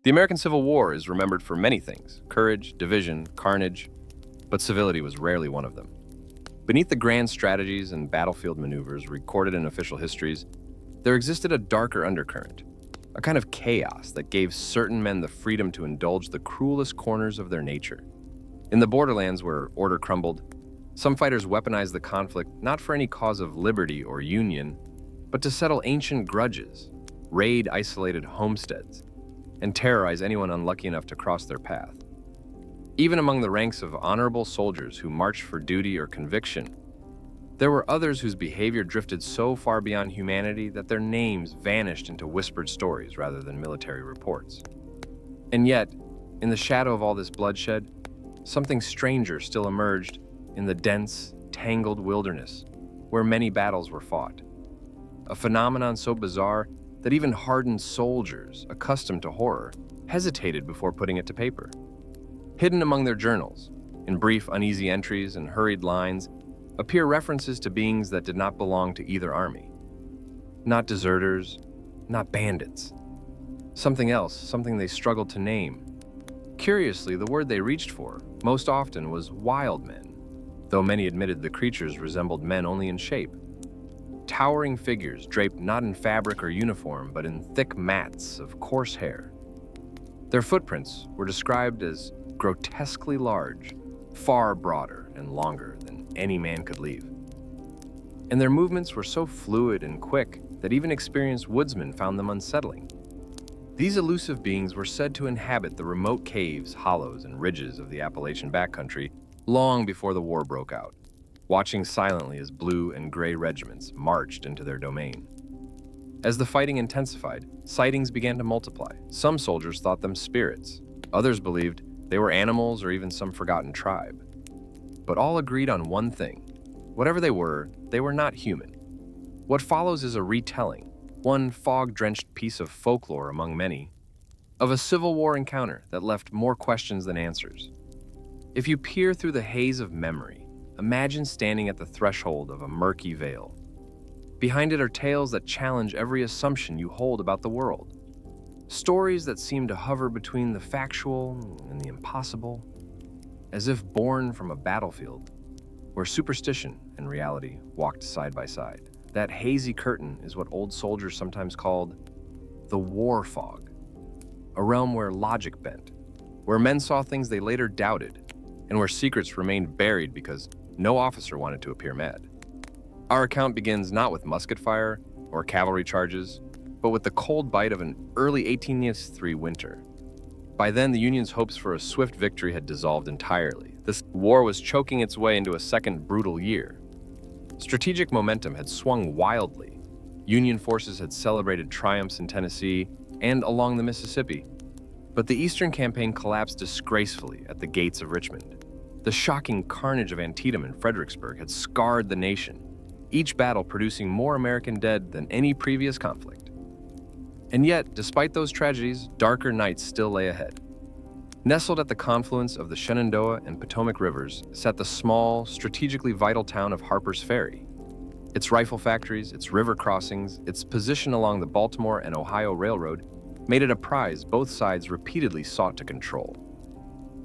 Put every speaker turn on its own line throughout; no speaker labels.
The American Civil War is remembered for many things: courage, division, carnage, but civility was rarely one of them. Beneath the grand strategies and battlefield maneuvers recorded in official histories, there existed a darker undercurrent, a kind of chaos that gave certain men the freedom to indulge the cruelest corners of their nature. In the borderlands where order crumbled, some fighters weaponized the conflict not for any cause of liberty or union, but to settle ancient grudges, raid isolated homesteads, and terrorize anyone unlucky enough to cross their path. Even among the ranks of honorable soldiers who marched for duty or conviction, there were others whose behavior drifted so far beyond humanity that their names vanished into whispered stories rather than military reports. And yet, in the shadow of all this bloodshed, something stranger still emerged in the dense, tangled wilderness where many battles were fought. A phenomenon so bizarre that even hardened soldiers, accustomed to horror, hesitated before putting it to paper. Hidden among their journals, in brief, uneasy entries and hurried lines, appear references to beings that did not belong to either army. Not deserters, not bandits. Something else, something they struggled to name. Curiously, the word they reached for, most often, was wild men, though many admitted the creatures resembled men only in shape. Towering figures draped not in fabric or uniform, but in thick mats of coarse hair. Their footprints were described as grotesquely large, far broader and longer than any man could leave. And their movements were so fluid and quick that even experienced woodsmen found them unsettling. These elusive beings were said to inhabit the remote caves, hollows, and ridges of the Appalachian backcountry long before the war broke out, watching silently as blue and gray regiments marched into their domain. As the fighting intensified, sightings began to multiply. Some soldiers thought them spirits. Others believed they were animals or even some forgotten tribe. But all agreed on one thing. Whatever they were not human. What follows is a retelling, one fog-drenched piece of folklore among many, of a Civil War encounter that left more questions than answers. If you peer through the haze of memory, imagine standing at the threshold of a murky veil. Behind it are tales that challenge every assumption you hold about the world. Stories that seem to hover between the factual and the impossible, as if born from a battlefield where superstition and reality walked side by side. That hazy curtain is what old soldiers sometimes called the war fog, a realm where logic bent, where men saw things they later doubted, and where secrets remained buried because no officer wanted to appear mad. Our account begins not with musket fire or cavalry charges, but with the cold bite of an early 1803 winter. By then, the Union's hopes for a swift victory had dissolved entirely. This war was choking its way into a second brutal year. Strategic momentum had swung wildly. Union forces had celebrated triumphs in Tennessee and along the Mississippi, but the Eastern campaign collapsed disgracefully at the gates of Richmond. The shocking carnage of Antietam and Fredericksburg had scarred the nation, each battle producing more American dead than any previous conflict. And yet, despite those tragedies, darker nights still lay ahead. Nestled at the confluence of the Shenandoah and Potomac rivers sat the small, strategically vital town of Harper's Ferry. Its rifle factories, its river crossings, its position along the Baltimore and Ohio Railroad made it a prize both sides repeatedly sought to control.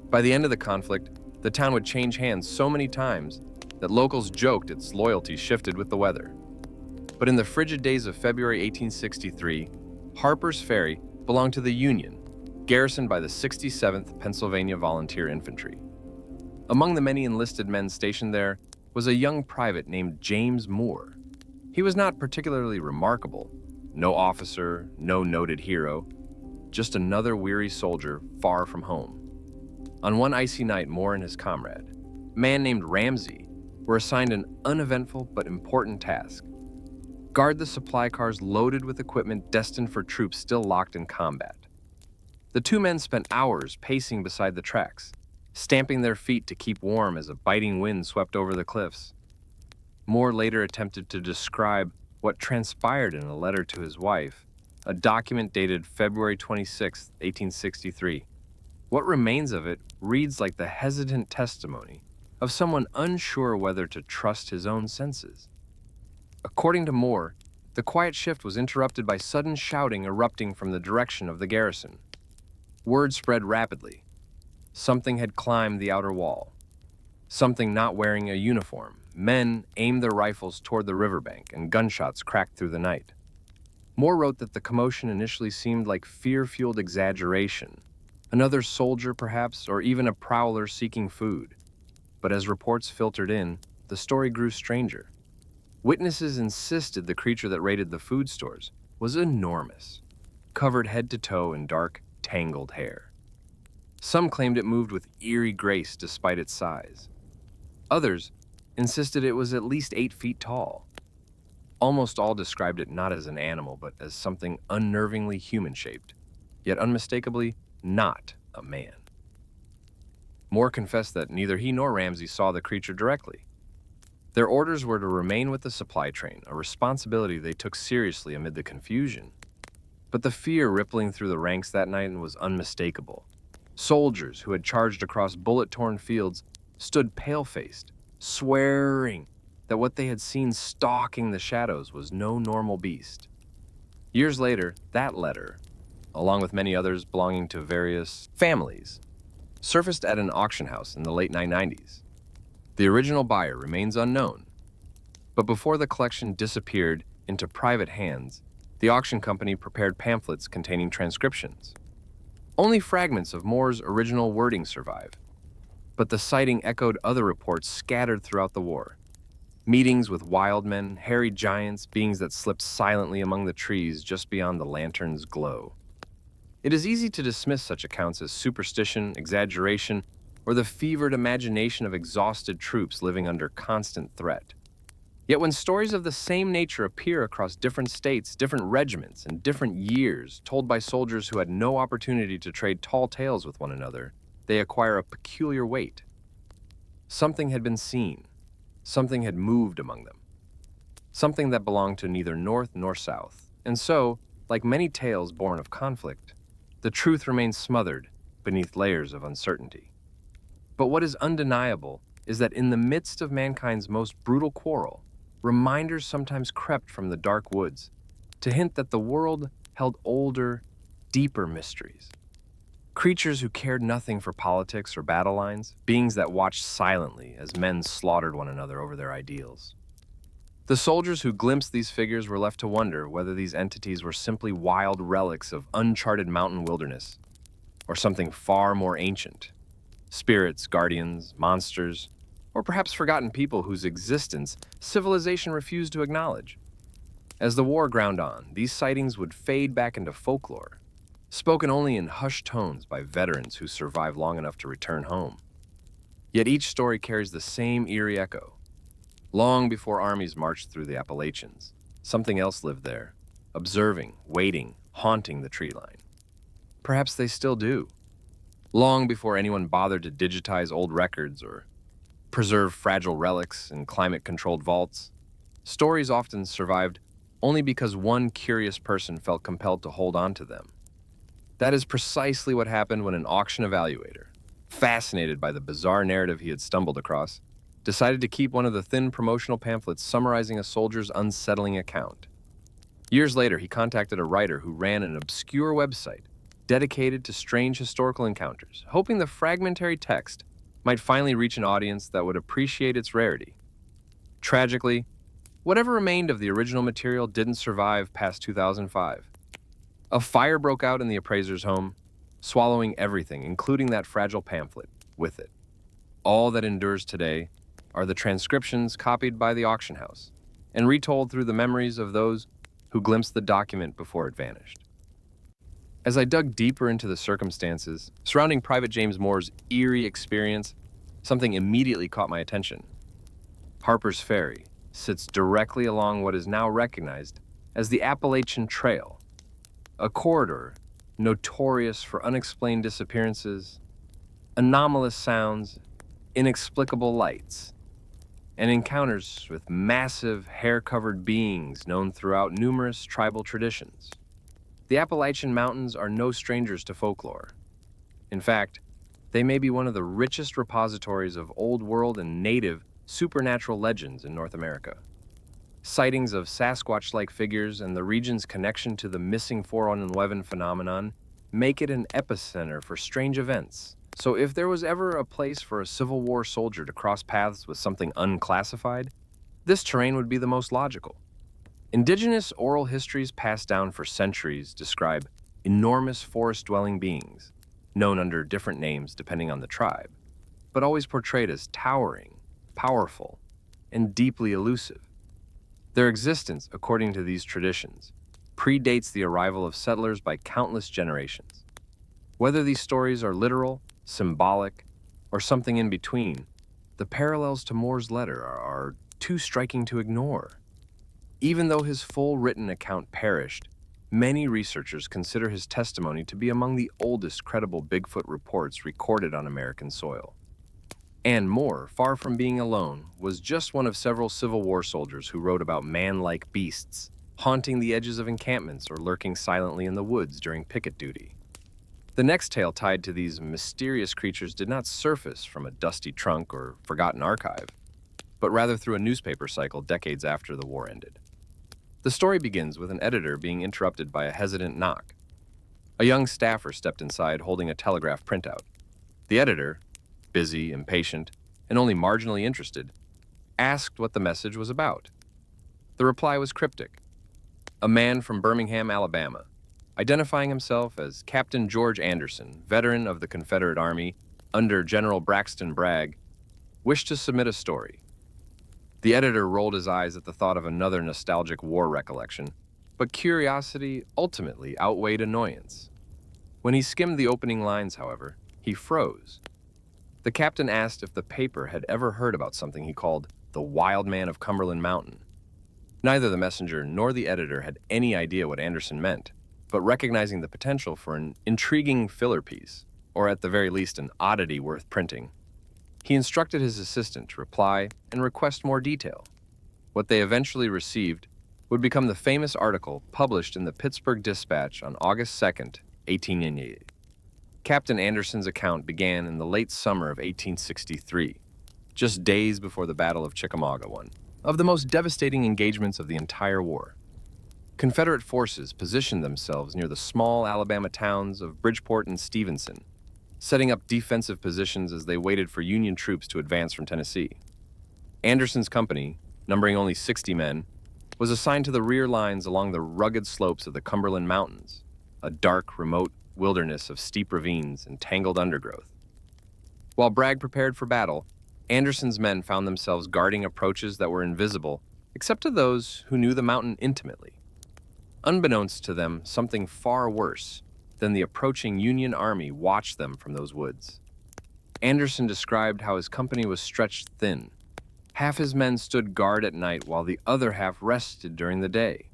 By the end of the conflict, the town would change hands so many times that locals joked its loyalty shifted with the weather. But in the frigid days of February 1863, Harper's Ferry belonged to the Union, garrisoned by the 67th Pennsylvania Volunteer Infantry. Among the many enlisted men stationed there was a young private named James Moore. He was not particularly remarkable, no officer, no noted hero, just another weary soldier far from home. On one icy night, Moore and his comrade, a man named Ramsey, were assigned an uneventful but important task: guard the supply cars loaded with equipment destined for troops still locked in combat. The two men spent hours pacing beside the tracks, stamping their feet to keep warm as a biting wind swept over the cliffs. Moore later attempted to describe what transpired in a letter to his wife, a document dated February 26, 1863. What remains of it reads like the hesitant testimony of someone unsure whether to trust his own senses. According to Moore, the quiet shift was interrupted by sudden shouting erupting from the direction of the garrison. Word spread rapidly. Something had climbed the outer wall. Something not wearing a uniform. Men aimed their rifles toward the riverbank, and gunshots cracked through the night. Moore wrote that the commotion initially seemed like fear-fueled exaggeration, another soldier perhaps, or even a prowler seeking food. But as reports filtered in, the story grew stranger. Witnesses insisted the creature that raided the food stores was enormous, covered head to toe in dark, tangled hair. Some claimed it moved with eerie grace despite its size. Others insisted it was at least 8 feet tall. Almost all described it not as an animal, but as something unnervingly human-shaped, yet unmistakably not a man. Moore confessed that neither he nor Ramsey saw the creature directly. Their orders were to remain with the supply train, a responsibility they took seriously amid the confusion. But the fear rippling through the ranks that night was unmistakable. Soldiers who had charged across bullet-torn fields stood pale-faced, swearing that what they had seen stalking the shadows was no normal beast. Years later, that letter, along with many others belonging to various families, surfaced at an auction house in the late 1990s. The original buyer remains unknown, but before the collection disappeared into private hands, the auction company prepared pamphlets containing transcriptions. Only fragments of Moore's original wording survive, but the sighting echoed other reports scattered throughout the war. Meetings with wild men, hairy giants, beings that slipped silently among the trees just beyond the lantern's glow. It is easy to dismiss such accounts as superstition, exaggeration, or the fevered imagination of exhausted troops living under constant threat. Yet when stories of the same nature appear across different states, different regiments, and different years, told by soldiers who had no opportunity to trade tall tales with one another, they acquire a peculiar weight. Something had been seen. Something had moved among them. Something that belonged to neither North nor South. And so, like many tales born of conflict, the truth remains smothered beneath layers of uncertainty. But what is undeniable is that in the midst of mankind's most brutal quarrel, reminders sometimes crept from the dark woods to hint that the world held older, deeper mysteries. Creatures who cared nothing for politics or battle lines, beings that watched silently as men slaughtered one another over their ideals. The soldiers who glimpsed these figures were left to wonder whether these entities were simply wild relics of uncharted mountain wilderness, or something far more ancient. Spirits, guardians, monsters, or perhaps forgotten people whose existence civilization refused to acknowledge. As the war ground on, these sightings would fade back into folklore, spoken only in hushed tones by veterans who survived long enough to return home. Yet each story carries the same eerie echo. Long before armies marched through the Appalachians, something else lived there, observing, waiting, haunting the tree line. Perhaps they still do. Long before anyone bothered to digitize old records or preserve fragile relics in climate-controlled vaults, stories often survived only because one curious person felt compelled to hold on to them. That is precisely what happened when an auction evaluator, fascinated by the bizarre narrative he had stumbled across, decided to keep one of the thin promotional pamphlets summarizing a soldier's unsettling account. Years later, he contacted a writer who ran an obscure website dedicated to strange historical encounters, hoping the fragmentary text might finally reach an audience that would appreciate its rarity. Tragically, whatever remained of the original material didn't survive past 2005. A fire broke out in the appraiser's home, swallowing everything, including that fragile pamphlet, with it. All that endures today are the transcriptions copied by the auction house and retold through the memories of those who glimpsed the document before it vanished. As I dug deeper into the circumstances surrounding Private James Moore's eerie experience, something immediately caught my attention. Harper's Ferry sits directly along what is now recognized as the Appalachian Trail, a corridor notorious for unexplained disappearances, anomalous sounds, inexplicable lights, and encounters with massive, hair-covered beings known throughout numerous tribal traditions. The Appalachian Mountains are no strangers to folklore. In fact, they may be one of the richest repositories of Old World and native supernatural legends in North America. Sightings of Sasquatch-like figures and the region's connection to the missing 411 phenomenon make it an epicenter for strange events. So if there was ever a place for a Civil War soldier to cross paths with something unclassified, this terrain would be the most logical. Indigenous oral histories passed down for centuries describe enormous forest-dwelling beings, known under different names depending on the tribe, but always portrayed as towering, powerful, and deeply elusive. Their existence, according to these traditions, predates the arrival of settlers by countless generations. Whether these stories are literal, symbolic, or something in between, the parallels to Moore's letter are too striking to ignore. Even though his full written account perished, many researchers consider his testimony to be among the oldest credible Bigfoot reports recorded on American soil. And Moore, far from being alone, was just one of several Civil War soldiers who wrote about man-like beasts, haunting the edges of encampments or lurking silently in the woods during picket duty. The next tale tied to these mysterious creatures did not surface from a dusty trunk or forgotten archive, but rather through a newspaper cycle decades after the war ended. The story begins with an editor being interrupted by a hesitant knock. A young staffer stepped inside holding a telegraph printout. The editor, busy, impatient, and only marginally interested, asked what the message was about. The reply was cryptic. A man from Birmingham, Alabama, identifying himself as Captain George Anderson, veteran of the Confederate Army under General Braxton Bragg, wished to submit a story. The editor rolled his eyes at the thought of another nostalgic war recollection, but curiosity ultimately outweighed annoyance. When he skimmed the opening lines, however, he froze. The captain asked if the paper had ever heard about something he called the Wild Man of Cumberland Mountain. Neither the messenger nor the editor had any idea what Anderson meant, but recognizing the potential for an intriguing filler piece, or at the very least an oddity worth printing, he instructed his assistant to reply and request more detail. What they eventually received would become the famous article published in the Pittsburgh Dispatch on August 2nd, 1898. Captain Anderson's account began in the late summer of 1863, just days before the Battle of Chickamauga, one of the most devastating engagements of the entire war. Confederate forces positioned themselves near the small Alabama towns of Bridgeport and Stevenson, setting up defensive positions as they waited for Union troops to advance from Tennessee. Anderson's company, numbering only 60 men, was assigned to the rear lines along the rugged slopes of the Cumberland Mountains, a dark, remote wilderness of steep ravines and tangled undergrowth. While Bragg prepared for battle, Anderson's men found themselves guarding approaches that were invisible except to those who knew the mountain intimately. Unbeknownst to them, something far worse than the approaching Union army watched them from those woods. Anderson described how his company was stretched thin. Half his men stood guard at night while the other half rested during the day.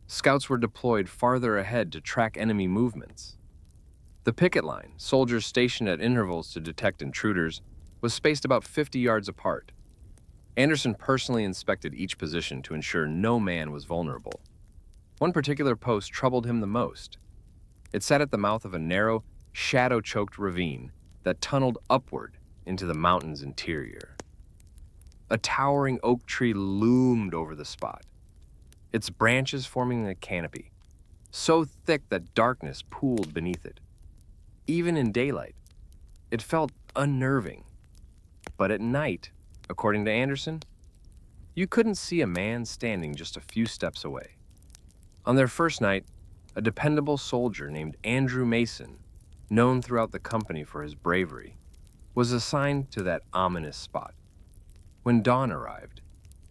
Scouts were deployed farther ahead to track enemy movements. The picket line, soldiers stationed at intervals to detect intruders, was spaced about 50 yards apart. Anderson personally inspected each position to ensure no man was vulnerable. One particular post troubled him the most. It sat at the mouth of a narrow, shadow-choked ravine that tunneled upward into the mountain's interior. A towering oak tree loomed over the spot, its branches forming a canopy, so thick that darkness pooled beneath it. Even in daylight, it felt unnerving. But at night, according to Anderson, you couldn't see a man standing just a few steps away. On their first night, a dependable soldier named Andrew Mason, known throughout the company for his bravery, was assigned to that ominous spot. When dawn arrived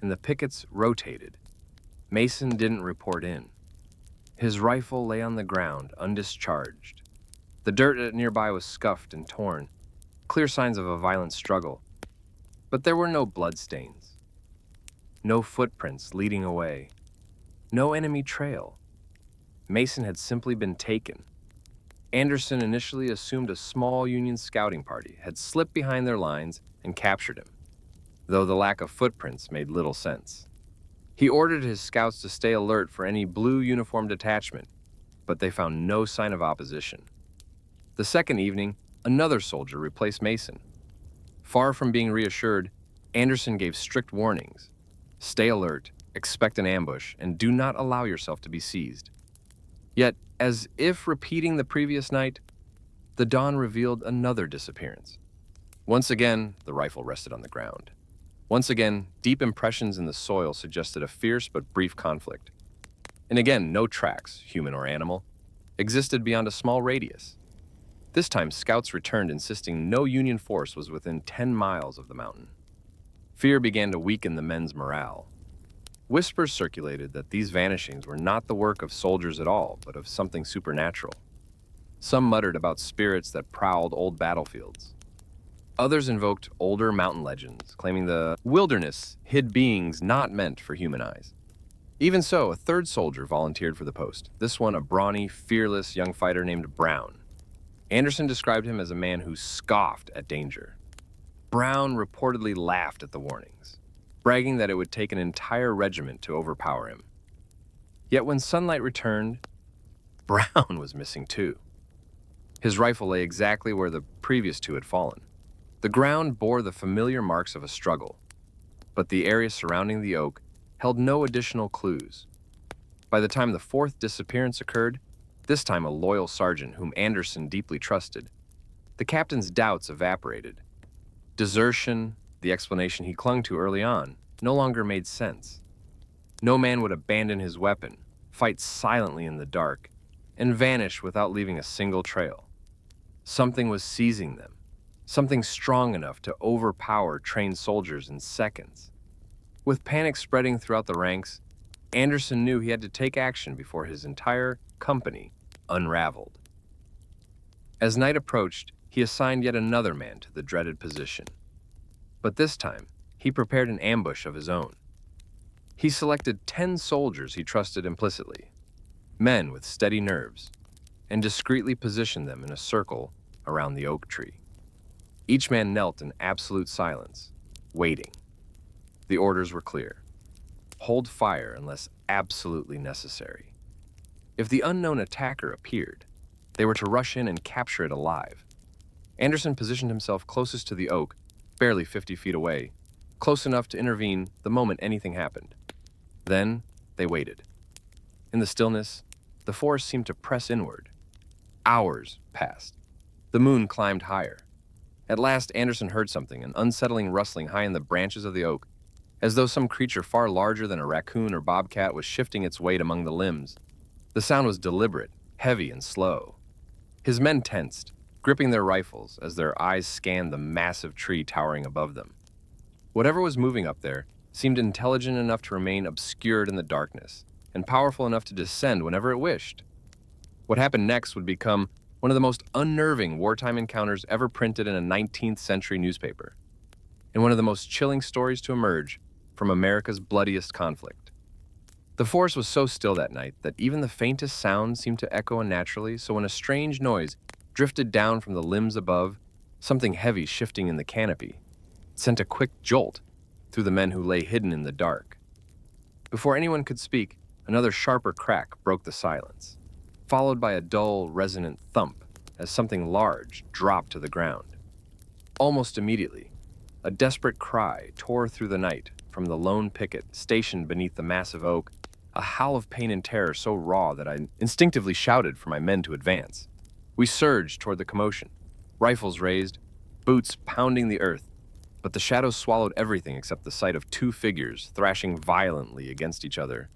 and the pickets rotated, Mason didn't report in. His rifle lay on the ground, undischarged. The dirt nearby was scuffed and torn, clear signs of a violent struggle. But there were no bloodstains, no footprints leading away, no enemy trail. Mason had simply been taken. Anderson initially assumed a small Union scouting party had slipped behind their lines and captured him, though the lack of footprints made little sense. He ordered his scouts to stay alert for any blue uniform detachment, but they found no sign of opposition. The second evening, another soldier replaced Mason. Far from being reassured, Anderson gave strict warnings. Stay alert, expect an ambush, and do not allow yourself to be seized. Yet, as if repeating the previous night, the dawn revealed another disappearance. Once again, the rifle rested on the ground. Once again, deep impressions in the soil suggested a fierce but brief conflict. And again, no tracks, human or animal, existed beyond a small radius. This time, scouts returned insisting no Union force was within 10 miles of the mountain. Fear began to weaken the men's morale. Whispers circulated that these vanishings were not the work of soldiers at all, but of something supernatural. Some muttered about spirits that prowled old battlefields. Others invoked older mountain legends, claiming the wilderness hid beings not meant for human eyes. Even so, a third soldier volunteered for the post, this one a brawny, fearless young fighter named Brown. Anderson described him as a man who scoffed at danger. Brown reportedly laughed at the warnings, bragging that it would take an entire regiment to overpower him. Yet when sunlight returned, Brown was missing too. His rifle lay exactly where the previous two had fallen. The ground bore the familiar marks of a struggle, but the area surrounding the oak held no additional clues. By the time the fourth disappearance occurred, this time a loyal sergeant whom Anderson deeply trusted, the captain's doubts evaporated. Desertion, the explanation he clung to early on, no longer made sense. No man would abandon his weapon, fight silently in the dark, and vanish without leaving a single trail. Something was seizing them, something strong enough to overpower trained soldiers in seconds. With panic spreading throughout the ranks, Anderson knew he had to take action before his entire company unraveled. As night approached, he assigned yet another man to the dreaded position. But this time, he prepared an ambush of his own. He selected 10 soldiers he trusted implicitly, men with steady nerves, and discreetly positioned them in a circle around the oak tree. Each man knelt in absolute silence, waiting. The orders were clear. Hold fire unless absolutely necessary. If the unknown attacker appeared, they were to rush in and capture it alive. Anderson positioned himself closest to the oak, barely 50 feet away, close enough to intervene the moment anything happened. Then, they waited. In the stillness, the forest seemed to press inward. Hours passed. The moon climbed higher. At last, Anderson heard something, an unsettling rustling high in the branches of the oak, as though some creature far larger than a raccoon or bobcat was shifting its weight among the limbs. The sound was deliberate, heavy, and slow. His men tensed, gripping their rifles as their eyes scanned the massive tree towering above them. Whatever was moving up there seemed intelligent enough to remain obscured in the darkness, and powerful enough to descend whenever it wished. What happened next would become one of the most unnerving wartime encounters ever printed in a 19th century newspaper, and one of the most chilling stories to emerge from America's bloodiest conflict. The forest was so still that night that even the faintest sound seemed to echo unnaturally, so when a strange noise drifted down from the limbs above, something heavy shifting in the canopy, it sent a quick jolt through the men who lay hidden in the dark. Before anyone could speak, another sharper crack broke the silence, followed by a dull, resonant thump as something large dropped to the ground. Almost immediately, a desperate cry tore through the night from the lone picket stationed beneath the massive oak, a howl of pain and terror so raw that I instinctively shouted for my men to advance. We surged toward the commotion, rifles raised, boots pounding the earth, but the shadows swallowed everything except the sight of 2 figures thrashing violently against each other.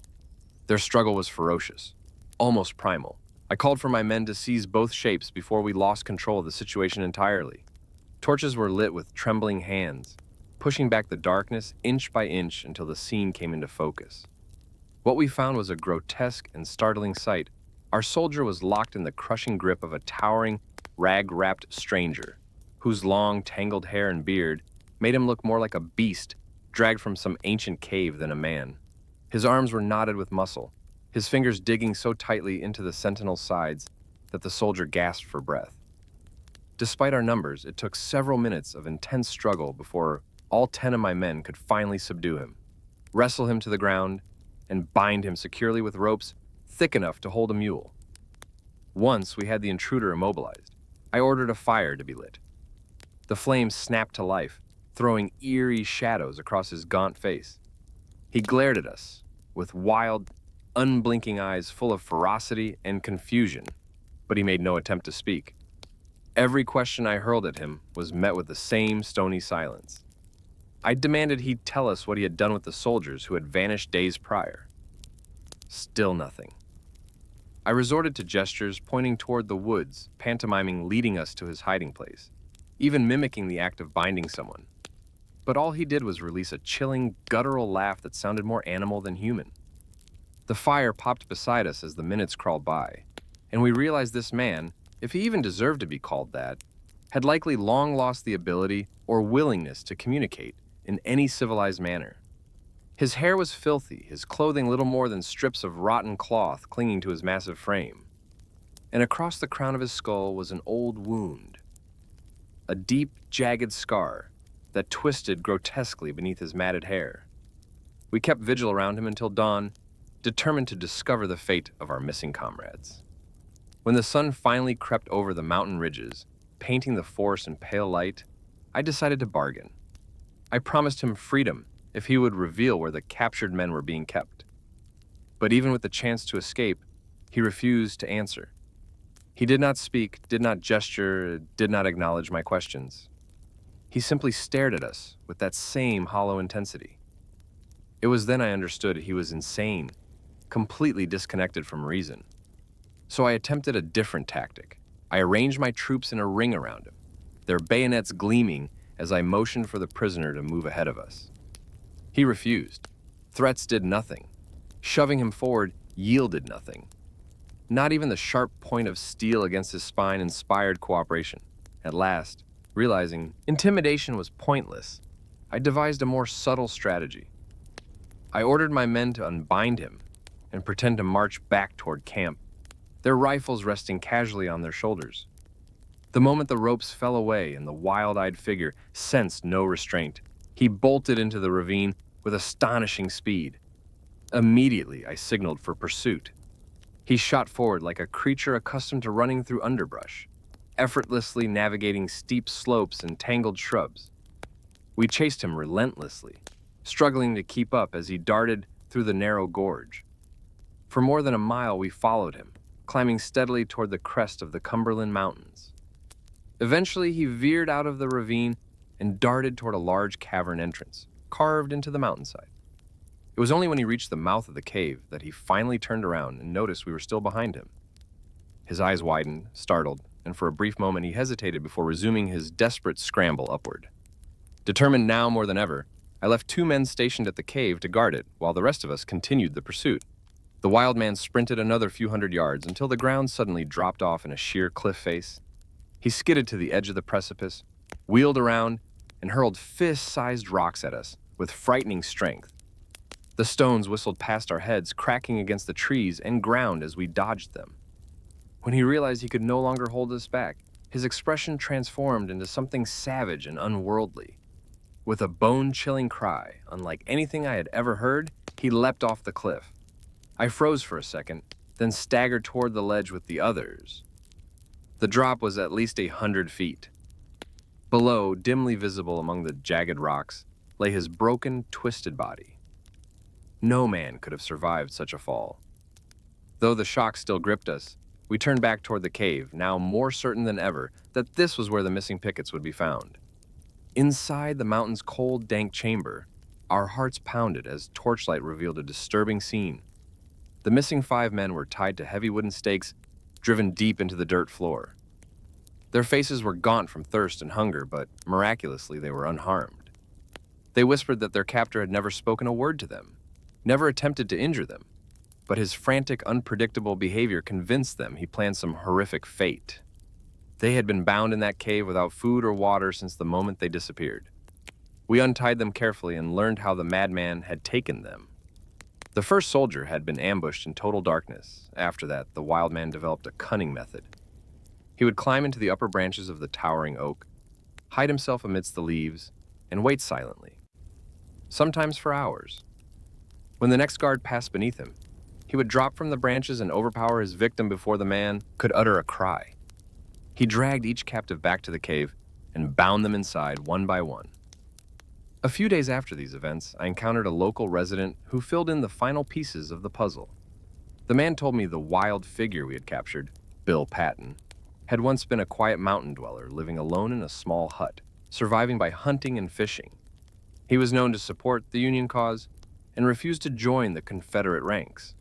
Their struggle was ferocious, almost primal. I called for my men to seize both shapes before we lost control of the situation entirely. Torches were lit with trembling hands, pushing back the darkness inch by inch until the scene came into focus. What we found was a grotesque and startling sight. Our soldier was locked in the crushing grip of a towering, rag-wrapped stranger, whose long, tangled hair and beard made him look more like a beast dragged from some ancient cave than a man. His arms were knotted with muscle, his fingers digging so tightly into the sentinel's sides that the soldier gasped for breath. Despite our numbers, it took several minutes of intense struggle before all 10 of my men could finally subdue him, wrestle him to the ground, and bind him securely with ropes thick enough to hold a mule. Once we had the intruder immobilized, I ordered a fire to be lit. The flames snapped to life, throwing eerie shadows across his gaunt face. He glared at us with wild, unblinking eyes full of ferocity and confusion, but he made no attempt to speak. Every question I hurled at him was met with the same stony silence. I demanded he'd tell us what he had done with the soldiers who had vanished days prior. Still nothing. I resorted to gestures pointing toward the woods, pantomiming leading us to his hiding place, even mimicking the act of binding someone. But all he did was release a chilling, guttural laugh that sounded more animal than human. The fire popped beside us as the minutes crawled by, and we realized this man, if he even deserved to be called that, had likely long lost the ability or willingness to communicate in any civilized manner. His hair was filthy, his clothing little more than strips of rotten cloth clinging to his massive frame. And across the crown of his skull was an old wound, a deep, jagged scar that twisted grotesquely beneath his matted hair. We kept vigil around him until dawn, determined to discover the fate of our missing comrades. When the sun finally crept over the mountain ridges, painting the forest in pale light, I decided to bargain. I promised him freedom if he would reveal where the captured men were being kept. But even with the chance to escape, he refused to answer. He did not speak, did not gesture, did not acknowledge my questions. He simply stared at us with that same hollow intensity. It was then I understood he was insane, completely disconnected from reason. So I attempted a different tactic. I arranged my troops in a ring around him, their bayonets gleaming as I motioned for the prisoner to move ahead of us. He refused. Threats did nothing. Shoving him forward yielded nothing. Not even the sharp point of steel against his spine inspired cooperation. At last, realizing intimidation was pointless, I devised a more subtle strategy. I ordered my men to unbind him and pretend to march back toward camp, their rifles resting casually on their shoulders. The moment the ropes fell away and the wild-eyed figure sensed no restraint, he bolted into the ravine with astonishing speed. Immediately, I signaled for pursuit. He shot forward like a creature accustomed to running through underbrush, effortlessly navigating steep slopes and tangled shrubs. We chased him relentlessly, struggling to keep up as he darted through the narrow gorge. For more than a mile, we followed him, climbing steadily toward the crest of the Cumberland Mountains. Eventually, he veered out of the ravine and darted toward a large cavern entrance, carved into the mountainside. It was only when he reached the mouth of the cave that he finally turned around and noticed we were still behind him. His eyes widened, startled, and for a brief moment he hesitated before resuming his desperate scramble upward. Determined now more than ever, I left 2 men stationed at the cave to guard it, while the rest of us continued the pursuit. The wild man sprinted another few hundred yards until the ground suddenly dropped off in a sheer cliff face. He skidded to the edge of the precipice, wheeled around, and hurled fist-sized rocks at us with frightening strength. The stones whistled past our heads, cracking against the trees and ground as we dodged them. When he realized he could no longer hold us back, his expression transformed into something savage and unworldly. With a bone-chilling cry, unlike anything I had ever heard, he leapt off the cliff. I froze for a second, then staggered toward the ledge with the others. The drop was at least 100 feet. Below, dimly visible among the jagged rocks, lay his broken, twisted body. No man could have survived such a fall. Though the shock still gripped us, we turned back toward the cave, now more certain than ever that this was where the missing pickets would be found. Inside the mountain's cold, dank chamber, our hearts pounded as torchlight revealed a disturbing scene. The missing 5 men were tied to heavy wooden stakes, driven deep into the dirt floor. Their faces were gaunt from thirst and hunger, but miraculously they were unharmed. They whispered that their captor had never spoken a word to them, never attempted to injure them, but his frantic, unpredictable behavior convinced them he planned some horrific fate. They had been bound in that cave without food or water since the moment they disappeared. We untied them carefully and learned how the madman had taken them. The first soldier had been ambushed in total darkness. After that, the wild man developed a cunning method. He would climb into the upper branches of the towering oak, hide himself amidst the leaves, and wait silently, sometimes for hours. When the next guard passed beneath him, he would drop from the branches and overpower his victim before the man could utter a cry. He dragged each captive back to the cave and bound them inside one by one. A few days after these events, I encountered a local resident who filled in the final pieces of the puzzle. The man told me the wild figure we had captured, Bill Patton, had once been a quiet mountain dweller living alone in a small hut, surviving by hunting and fishing. He was known to support the Union cause and refused to join the Confederate ranks.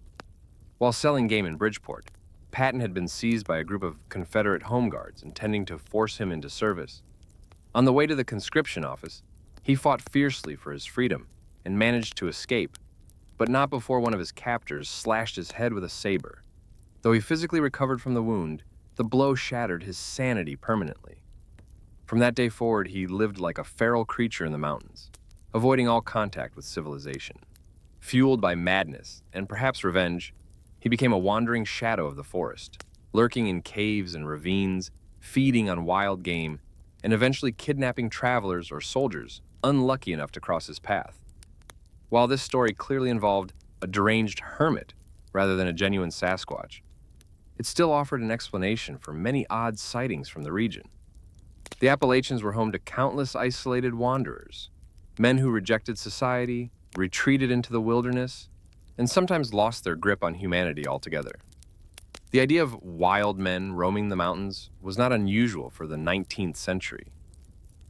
While selling game in Bridgeport, Patton had been seized by a group of Confederate home guards intending to force him into service. On the way to the conscription office, he fought fiercely for his freedom and managed to escape, but not before one of his captors slashed his head with a saber. Though he physically recovered from the wound, the blow shattered his sanity permanently. From that day forward, he lived like a feral creature in the mountains, avoiding all contact with civilization. Fueled by madness and perhaps revenge, he became a wandering shadow of the forest, lurking in caves and ravines, feeding on wild game, and eventually kidnapping travelers or soldiers unlucky enough to cross his path. While this story clearly involved a deranged hermit rather than a genuine Sasquatch, it still offered an explanation for many odd sightings from the region. The Appalachians were home to countless isolated wanderers, men who rejected society, retreated into the wilderness, and sometimes lost their grip on humanity altogether. The idea of wild men roaming the mountains was not unusual for the 19th century,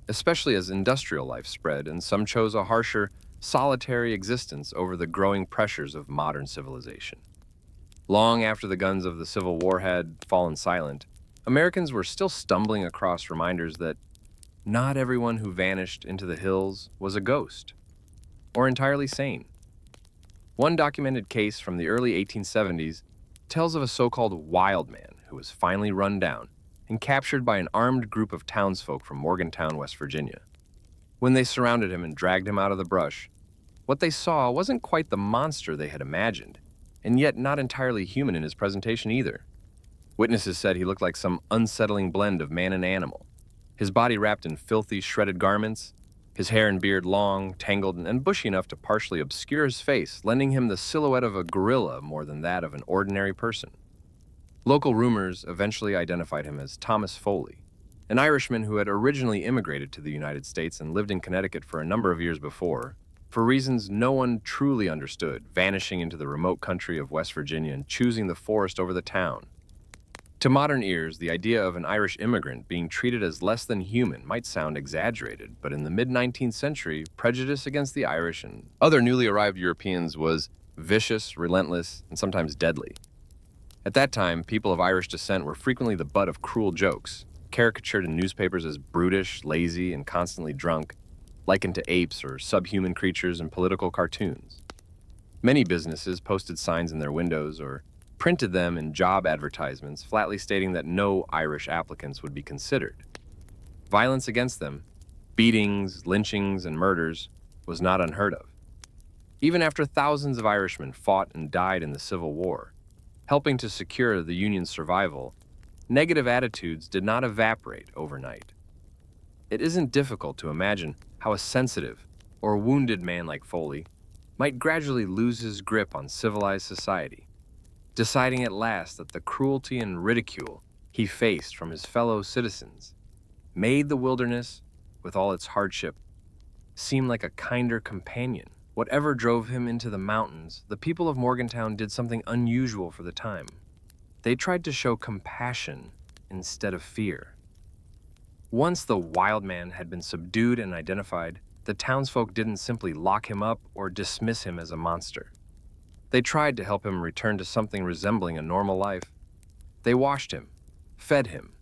especially as industrial life spread and some chose a harsher, solitary existence over the growing pressures of modern civilization. Long after the guns of the Civil War had fallen silent, Americans were still stumbling across reminders that not everyone who vanished into the hills was a ghost or entirely sane. One documented case from the early 1870s tells of a so-called wild man who was finally run down and captured by an armed group of townsfolk from Morgantown, West Virginia. When they surrounded him and dragged him out of the brush, what they saw wasn't quite the monster they had imagined, and yet not entirely human in his presentation either. Witnesses said he looked like some unsettling blend of man and animal, his body wrapped in filthy, shredded garments, his hair and beard long, tangled, and bushy enough to partially obscure his face, lending him the silhouette of a gorilla more than that of an ordinary person. Local rumors eventually identified him as Thomas Foley, an Irishman who had originally immigrated to the United States and lived in Connecticut for a number of years before, for reasons no one truly understood, vanishing into the remote country of West Virginia and choosing the forest over the town. To modern ears, the idea of an Irish immigrant being treated as less than human might sound exaggerated, but in the mid-19th century, prejudice against the Irish and other newly arrived Europeans was vicious, relentless, and sometimes deadly. At that time, people of Irish descent were frequently the butt of cruel jokes, caricatured in newspapers as brutish, lazy, and constantly drunk, likened to apes or subhuman creatures in political cartoons. Many businesses posted signs in their windows or printed them in job advertisements, flatly stating that no Irish applicants would be considered. Violence against them, beatings, lynchings, and murders, was not unheard of. Even after thousands of Irishmen fought and died in the Civil War, helping to secure the Union's survival, negative attitudes did not evaporate overnight. It isn't difficult to imagine how a sensitive or wounded man like Foley might gradually lose his grip on civilized society, deciding at last that the cruelty and ridicule he faced from his fellow citizens made the wilderness, with all its hardship, seem like a kinder companion. Whatever drove him into the mountains, the people of Morgantown did something unusual for the time. They tried to show compassion instead of fear. Once the wild man had been subdued and identified, the townsfolk didn't simply lock him up or dismiss him as a monster. They tried to help him return to something resembling a normal life. They washed him, fed him,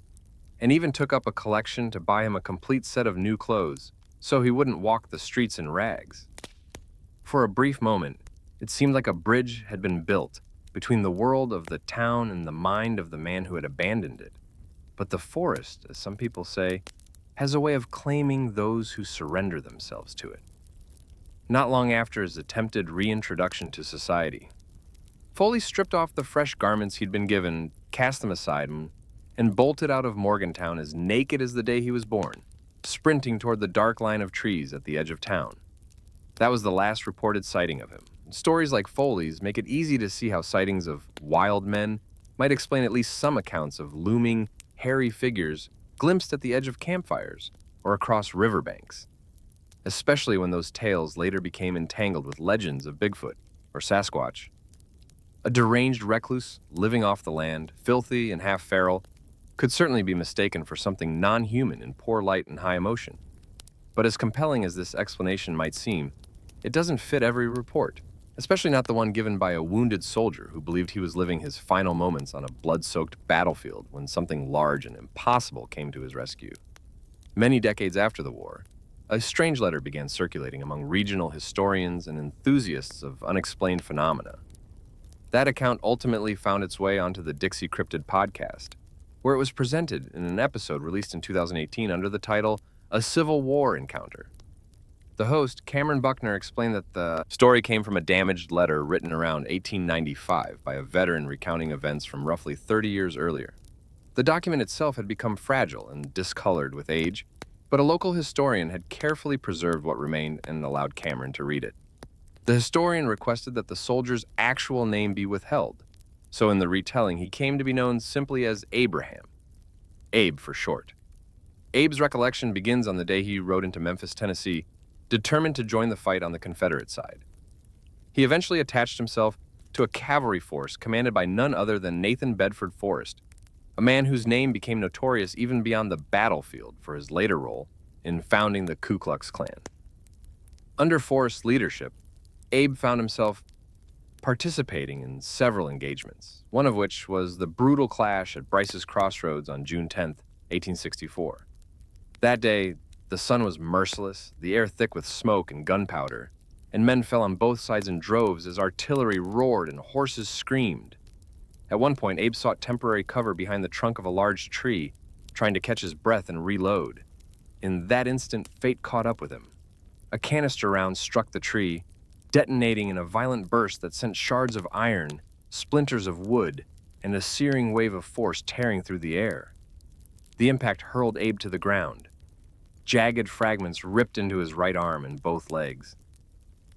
and even took up a collection to buy him a complete set of new clothes so he wouldn't walk the streets in rags. For a brief moment, it seemed like a bridge had been built between the world of the town and the mind of the man who had abandoned it. But the forest, as some people say, has a way of claiming those who surrender themselves to it. Not long after his attempted reintroduction to society, Foley stripped off the fresh garments he'd been given, cast them aside, and bolted out of Morgantown as naked as the day he was born, sprinting toward the dark line of trees at the edge of town. That was the last reported sighting of him. Stories like Foley's make it easy to see how sightings of wild men might explain at least some accounts of looming, hairy figures glimpsed at the edge of campfires or across riverbanks, especially when those tales later became entangled with legends of Bigfoot or Sasquatch. A deranged recluse, living off the land, filthy and half feral, could certainly be mistaken for something non-human in poor light and high emotion. But as compelling as this explanation might seem, it doesn't fit every report, especially not the one given by a wounded soldier who believed he was living his final moments on a blood-soaked battlefield when something large and impossible came to his rescue. Many decades after the war, a strange letter began circulating among regional historians and enthusiasts of unexplained phenomena. That account ultimately found its way onto the Dixie Cryptid podcast, where it was presented in an episode released in 2018 under the title A Civil War Encounter. The host, Cameron Buckner, explained that the story came from a damaged letter written around 1895 by a veteran recounting events from roughly 30 years earlier. The document itself had become fragile and discolored with age, but a local historian had carefully preserved what remained and allowed Cameron to read it. The historian requested that the soldier's actual name be withheld, so in the retelling he came to be known simply as Abraham. Abe for short. Abe's recollection begins on the day he rode into Memphis, Tennessee, determined to join the fight on the Confederate side. He eventually attached himself to a cavalry force commanded by none other than Nathan Bedford Forrest, a man whose name became notorious even beyond the battlefield for his later role in founding the Ku Klux Klan. Under Forrest's leadership, Abe found himself participating in several engagements, one of which was the brutal clash at Bryce's Crossroads on June 10, 1864. That day, the sun was merciless, the air thick with smoke and gunpowder, and men fell on both sides in droves as artillery roared and horses screamed. At one point, Abe sought temporary cover behind the trunk of a large tree, trying to catch his breath and reload. In that instant, fate caught up with him. A canister round struck the tree, detonating in a violent burst that sent shards of iron, splinters of wood, and a searing wave of force tearing through the air. The impact hurled Abe to the ground. Jagged fragments ripped into his right arm and both legs.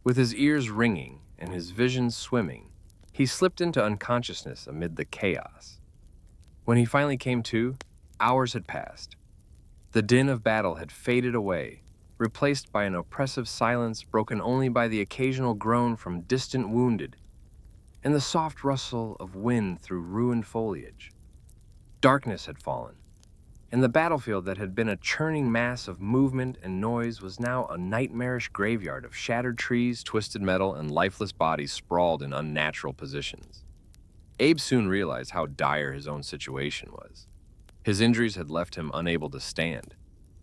With his ears ringing and his vision swimming, he slipped into unconsciousness amid the chaos. When he finally came to, hours had passed. The din of battle had faded away, replaced by an oppressive silence broken only by the occasional groan from distant wounded and the soft rustle of wind through ruined foliage. Darkness had fallen, and the battlefield that had been a churning mass of movement and noise was now a nightmarish graveyard of shattered trees, twisted metal, and lifeless bodies sprawled in unnatural positions. Abe soon realized how dire his own situation was. His injuries had left him unable to stand.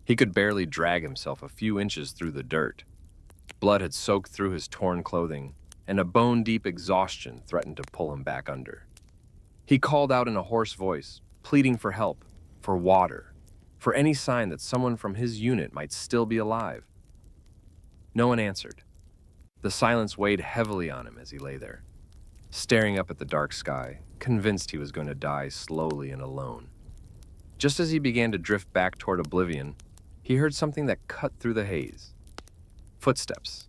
He could barely drag himself a few inches through the dirt. Blood had soaked through his torn clothing, and a bone-deep exhaustion threatened to pull him back under. He called out in a hoarse voice, pleading for help, for water, for any sign that someone from his unit might still be alive. No one answered. The silence weighed heavily on him as he lay there, staring up at the dark sky, convinced he was going to die slowly and alone. Just as he began to drift back toward oblivion, he heard something that cut through the haze. Footsteps.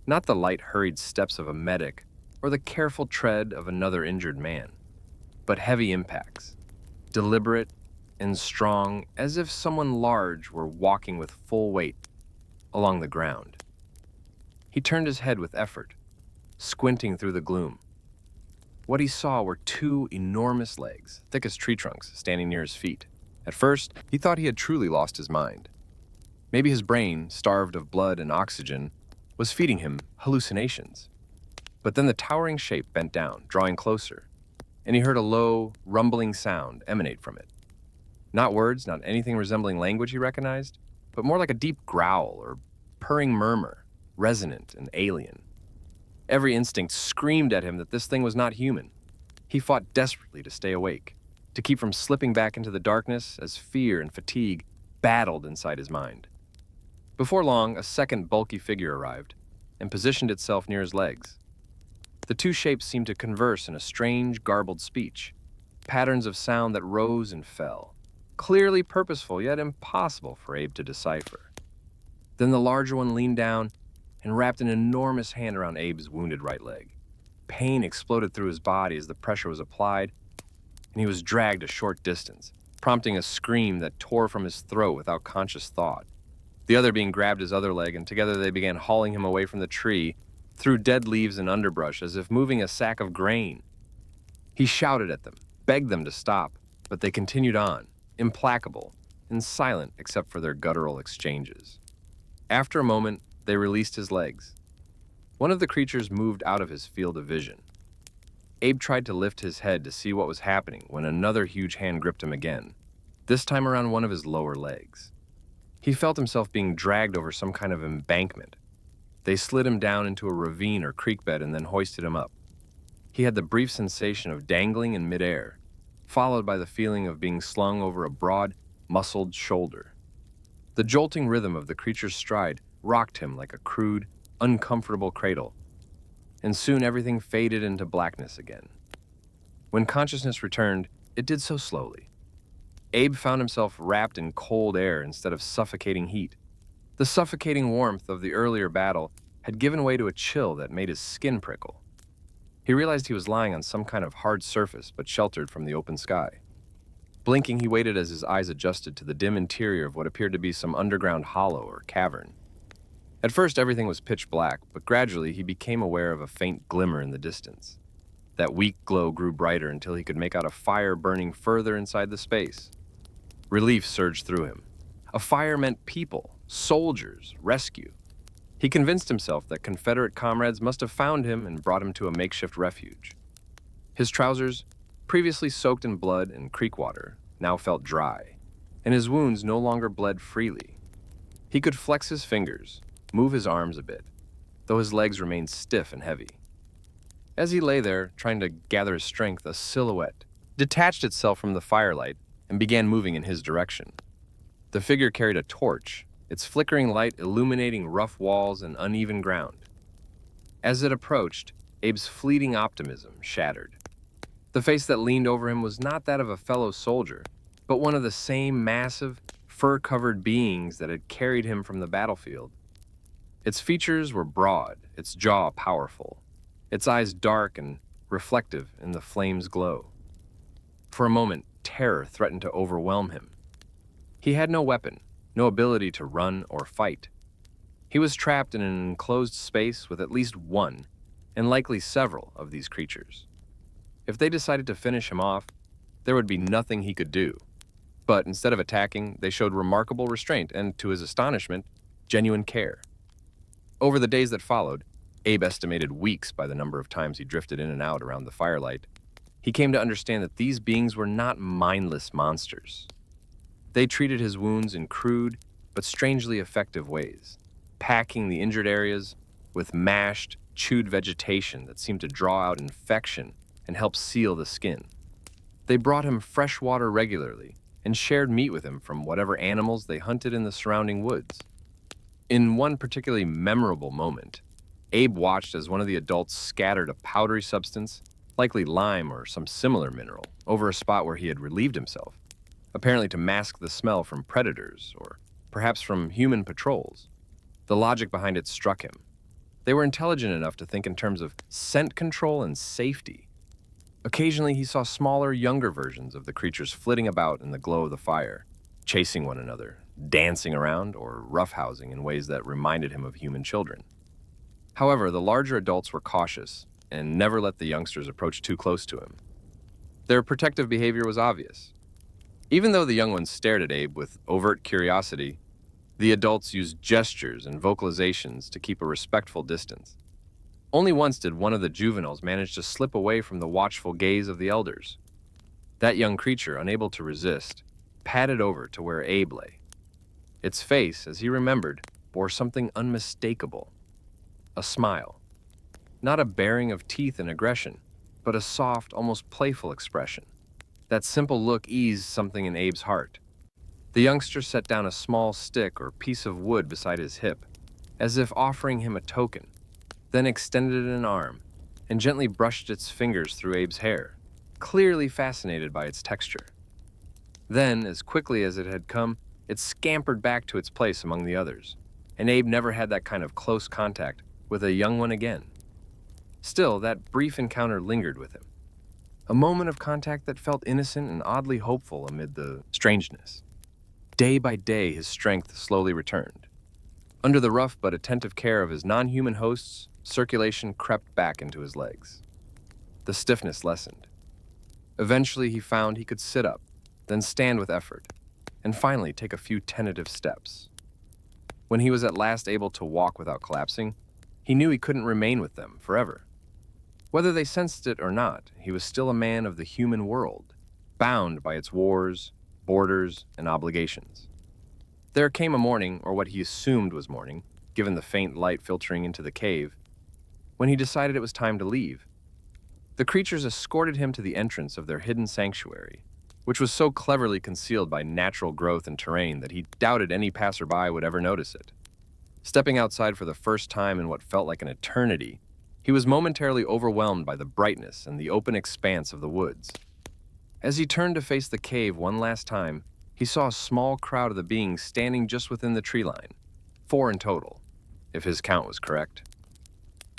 Not the light, hurried steps of a medic or the careful tread of another injured man, but heavy impacts, deliberate and strong, as if someone large were walking with full weight along the ground. He turned his head with effort, squinting through the gloom. What he saw were two enormous legs, thick as tree trunks, standing near his feet. At first, he thought he had truly lost his mind. Maybe his brain, starved of blood and oxygen, was feeding him hallucinations. But then the towering shape bent down, drawing closer, and he heard a low, rumbling sound emanate from it. Not words, not anything resembling language he recognized, but more like a deep growl or purring murmur, resonant and alien. Every instinct screamed at him that this thing was not human. He fought desperately to stay awake, to keep from slipping back into the darkness as fear and fatigue battled inside his mind. Before long, a second bulky figure arrived and positioned itself near his legs. The two shapes seemed to converse in a strange, garbled speech, patterns of sound that rose and fell, clearly purposeful yet impossible for Abe to decipher. Then the larger one leaned down and wrapped an enormous hand around Abe's wounded right leg. Pain exploded through his body as the pressure was applied, and he was dragged a short distance, prompting a scream that tore from his throat without conscious thought. The other being grabbed his other leg, and together they began hauling him away from the tree, through dead leaves and underbrush as if moving a sack of grain. He shouted at them, begged them to stop, but they continued on, implacable and silent except for their guttural exchanges. After a moment, they released his legs. One of the creatures moved out of his field of vision. Abe tried to lift his head to see what was happening when another huge hand gripped him again, this time around one of his lower legs. He felt himself being dragged over some kind of embankment. They slid him down into a ravine or creek bed and then hoisted him up. He had the brief sensation of dangling in midair, followed by the feeling of being slung over a broad, muscled shoulder. The jolting rhythm of the creature's stride rocked him like a crude, uncomfortable cradle, and soon everything faded into blackness again. When consciousness returned, it did so slowly. Abe found himself wrapped in cold air instead of suffocating heat. The suffocating warmth of the earlier battle had given way to a chill that made his skin prickle. He realized he was lying on some kind of hard surface but sheltered from the open sky. Blinking, he waited as his eyes adjusted to the dim interior of what appeared to be some underground hollow or cavern. At first, everything was pitch black, but gradually he became aware of a faint glimmer in the distance. That weak glow grew brighter until he could make out a fire burning further inside the space. Relief surged through him. A fire meant people, soldiers, rescue. He convinced himself that Confederate comrades must have found him and brought him to a makeshift refuge. His trousers, previously soaked in blood and creek water, now felt dry, and his wounds no longer bled freely. He could flex his fingers, move his arms a bit, though his legs remained stiff and heavy. As he lay there, trying to gather his strength, a silhouette detached itself from the firelight and began moving in his direction. The figure carried a torch, its flickering light illuminating rough walls and uneven ground. As it approached, Abe's fleeting optimism shattered. The face that leaned over him was not that of a fellow soldier, but one of the same massive, fur-covered beings that had carried him from the battlefield. Its features were broad, its jaw powerful, its eyes dark and reflective in the flame's glow. For a moment, terror threatened to overwhelm him. He had no weapon, no ability to run or fight. He was trapped in an enclosed space with at least one, and likely several, of these creatures. If they decided to finish him off, there would be nothing he could do. But instead of attacking, they showed remarkable restraint and, to his astonishment, genuine care. Over the days that followed, Abe estimated weeks by the number of times he drifted in and out around the firelight, he came to understand that these beings were not mindless monsters. They treated his wounds in crude but strangely effective ways, packing the injured areas with mashed, chewed vegetation that seemed to draw out infection and help seal the skin. They brought him fresh water regularly and shared meat with him from whatever animals they hunted in the surrounding woods. In one particularly memorable moment, Abe watched as one of the adults scattered a powdery substance, likely lime or some similar mineral, over a spot where he had relieved himself, apparently to mask the smell from predators or perhaps from human patrols. The logic behind it struck him. They were intelligent enough to think in terms of scent control and safety. Occasionally, he saw smaller, younger versions of the creatures flitting about in the glow of the fire, chasing one another, dancing around, or roughhousing in ways that reminded him of human children. However, the larger adults were cautious and never let the youngsters approach too close to him. Their protective behavior was obvious. Even though the young ones stared at Abe with overt curiosity, the adults used gestures and vocalizations to keep a respectful distance. Only once did one of the juveniles manage to slip away from the watchful gaze of the elders. That young creature, unable to resist, padded over to where Abe lay. Its face, as he remembered, bore something unmistakable. A smile. Not a baring of teeth and aggression, but a soft, almost playful expression. That simple look eased something in Abe's heart. The youngster set down a small stick or piece of wood beside his hip, as if offering him a token, then extended an arm and gently brushed its fingers through Abe's hair, clearly fascinated by its texture. Then, as quickly as it had come, it scampered back to its place among the others, and Abe never had that kind of close contact with a young one again. Still, that brief encounter lingered with him. A moment of contact that felt innocent and oddly hopeful amid the strangeness. Day by day, his strength slowly returned. Under the rough but attentive care of his non-human hosts, circulation crept back into his legs. The stiffness lessened. Eventually, he found he could sit up, then stand with effort, and finally take a few tentative steps. When he was at last able to walk without collapsing, he knew he couldn't remain with them forever. Whether they sensed it or not, he was still a man of the human world, bound by its wars, borders, and obligations. There came a morning, or what he assumed was morning, given the faint light filtering into the cave, when he decided it was time to leave. The creatures escorted him to the entrance of their hidden sanctuary, which was so cleverly concealed by natural growth and terrain that he doubted any passerby would ever notice it. Stepping outside for the first time in what felt like an eternity, he was momentarily overwhelmed by the brightness and the open expanse of the woods. As he turned to face the cave one last time, he saw a small crowd of the beings standing just within the tree line, 4 in total, if his count was correct.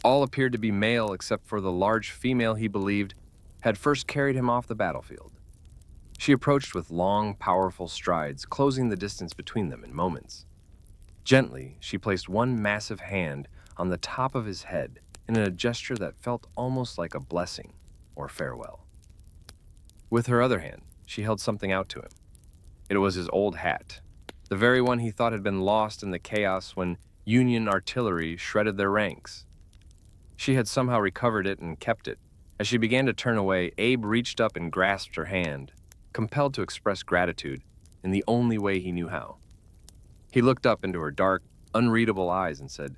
All appeared to be male except for the large female he believed had first carried him off the battlefield. She approached with long, powerful strides, closing the distance between them in moments. Gently, she placed one massive hand on the top of his head in a gesture that felt almost like a blessing or farewell. With her other hand, she held something out to him. It was his old hat, the very one he thought had been lost in the chaos when Union artillery shredded their ranks. She had somehow recovered it and kept it. As she began to turn away, Abe reached up and grasped her hand, compelled to express gratitude in the only way he knew how. He looked up into her dark, unreadable eyes and said,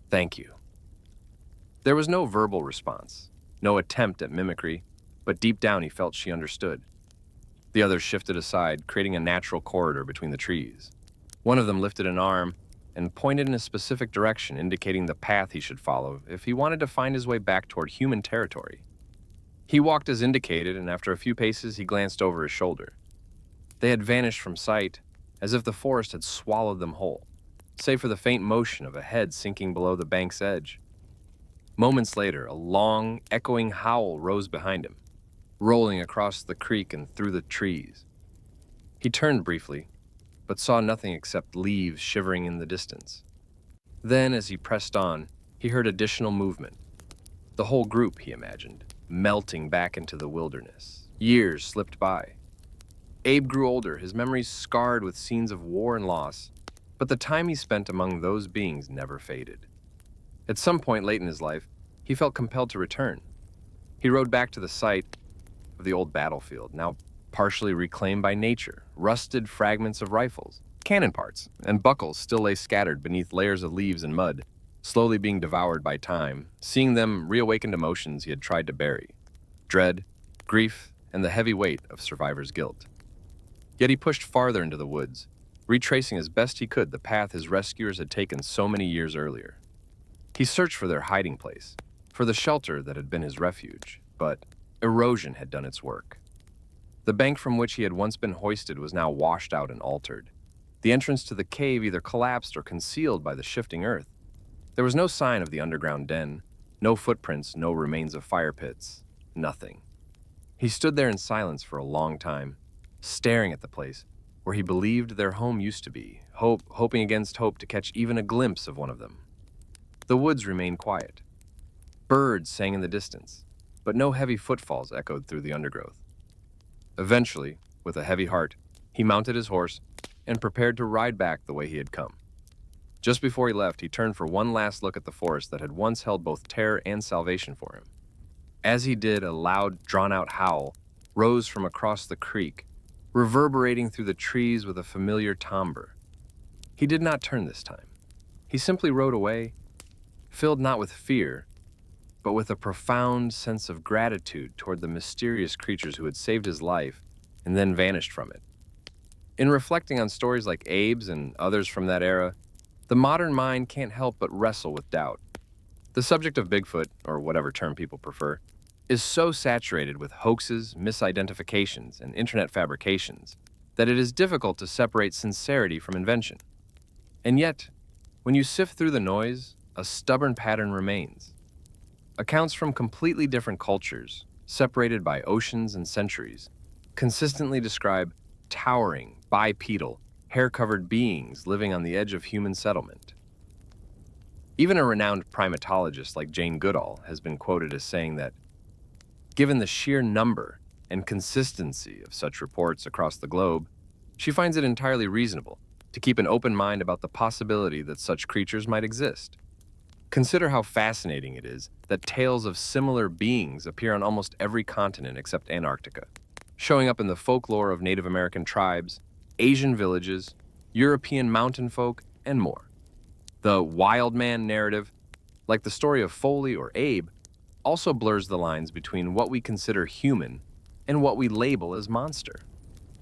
"Thank you." There was no verbal response, no attempt at mimicry, but deep down he felt she understood. The others shifted aside, creating a natural corridor between the trees. One of them lifted an arm and pointed in a specific direction, indicating the path he should follow if he wanted to find his way back toward human territory. He walked as indicated, and after a few paces, he glanced over his shoulder. They had vanished from sight, as if the forest had swallowed them whole, save for the faint motion of a head sinking below the bank's edge. Moments later, a long, echoing howl rose behind him, rolling across the creek and through the trees. He turned briefly, but saw nothing except leaves shivering in the distance. Then, as he pressed on, he heard additional movement. The whole group, he imagined, melting back into the wilderness. Years slipped by. Abe grew older, his memories scarred with scenes of war and loss, but the time he spent among those beings never faded. At some point late in his life, he felt compelled to return. He rode back to the site of the old battlefield, now partially reclaimed by nature. Rusted fragments of rifles, cannon parts, and buckles still lay scattered beneath layers of leaves and mud, slowly being devoured by time. Seeing them reawakened emotions he had tried to bury: dread, grief, and the heavy weight of survivor's guilt. Yet he pushed farther into the woods, retracing as best he could the path his rescuers had taken so many years earlier. He searched for their hiding place, for the shelter that had been his refuge, but erosion had done its work. The bank from which he had once been hoisted was now washed out and altered. The entrance to the cave either collapsed or concealed by the shifting earth. There was no sign of the underground den, no footprints, no remains of fire pits, nothing. He stood there in silence for a long time, staring at the place where he believed their home used to be, hoping against hope to catch even a glimpse of one of them. The woods remained quiet. Birds sang in the distance, but no heavy footfalls echoed through the undergrowth. Eventually, with a heavy heart, he mounted his horse and prepared to ride back the way he had come. Just before he left, he turned for one last look at the forest that had once held both terror and salvation for him. As he did, a loud, drawn-out howl rose from across the creek, reverberating through the trees with a familiar timbre. He did not turn this time. He simply rode away, filled not with fear, but with a profound sense of gratitude toward the mysterious creatures who had saved his life and then vanished from it. In reflecting on stories like Abe's and others from that era, the modern mind can't help but wrestle with doubt. The subject of Bigfoot, or whatever term people prefer, is so saturated with hoaxes, misidentifications, and internet fabrications that it is difficult to separate sincerity from invention. And yet, when you sift through the noise, a stubborn pattern remains. Accounts from completely different cultures, separated by oceans and centuries, consistently describe towering, bipedal, hair-covered beings living on the edge of human settlement. Even a renowned primatologist like Jane Goodall has been quoted as saying that, given the sheer number and consistency of such reports across the globe, she finds it entirely reasonable to keep an open mind about the possibility that such creatures might exist. Consider how fascinating it is that tales of similar beings appear on almost every continent except Antarctica, showing up in the folklore of Native American tribes, Asian villages, European mountain folk, and more. The wild man narrative, like the story of Foley or Abe, also blurs the lines between what we consider human and what we label as monster.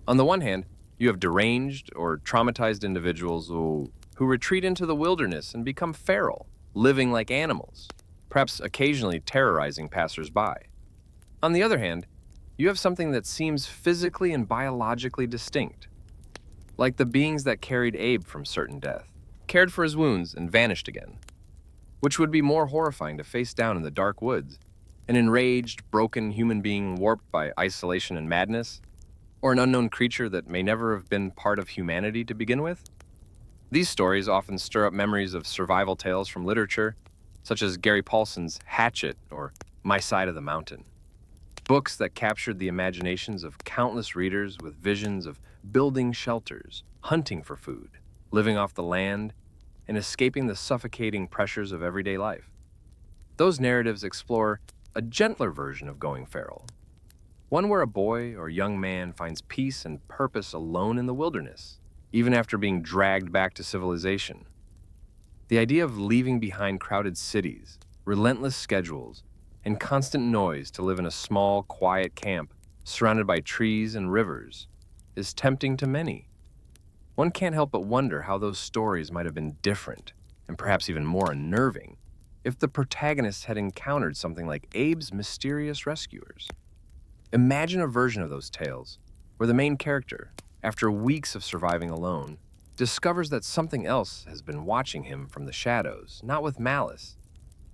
On the one hand, you have deranged or traumatized individuals who retreat into the wilderness and become feral, living like animals, perhaps occasionally terrorizing passersby. On the other hand, you have something that seems physically and biologically distinct, like the beings that carried Abe from certain death, cared for his wounds, and vanished again, which would be more horrifying to face down in the dark woods, an enraged, broken human being warped by isolation and madness, or an unknown creature that may never have been part of humanity to begin with? These stories often stir up memories of survival tales from literature, such as Gary Paulson's Hatchet or My Side of the Mountain. Books that captured the imaginations of countless readers with visions of building shelters, hunting for food, living off the land, and escaping the suffocating pressures of everyday life. Those narratives explore a gentler version of going feral, one where a boy or young man finds peace and purpose alone in the wilderness, even after being dragged back to civilization. The idea of leaving behind crowded cities, relentless schedules, and constant noise to live in a small, quiet camp surrounded by trees and rivers is tempting to many. One can't help but wonder how those stories might have been different, and perhaps even more unnerving, if the protagonists had encountered something like Abe's mysterious rescuers. Imagine a version of those tales where the main character, after weeks of surviving alone, discovers that something else has been watching him from the shadows, not with malice,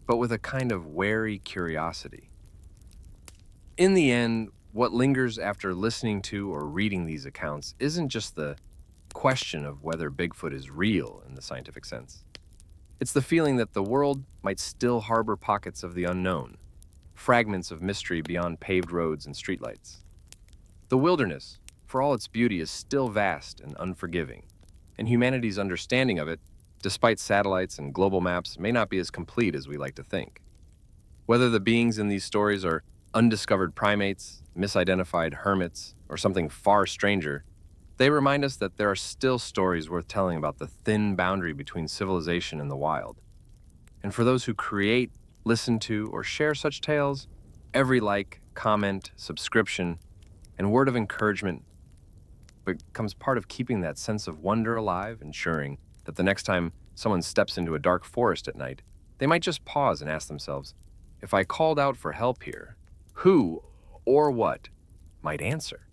but with a kind of wary curiosity. In the end, what lingers after listening to or reading these accounts isn't just the question of whether Bigfoot is real in the scientific sense. It's the feeling that the world might still harbor pockets of the unknown, fragments of mystery beyond paved roads and streetlights. The wilderness, for all its beauty, is still vast and unforgiving, and humanity's understanding of it, despite satellites and global maps, may not be as complete as we like to think. Whether the beings in these stories are undiscovered primates, misidentified hermits, or something far stranger, they remind us that there are still stories worth telling about the thin boundary between civilization and the wild. And for those who create, listen to, or share such tales, every like, comment, subscription, and word of encouragement becomes part of keeping that sense of wonder alive, ensuring that the next time someone steps into a dark forest at night, they might just pause and ask themselves, if I called out for help here, who or what might answer?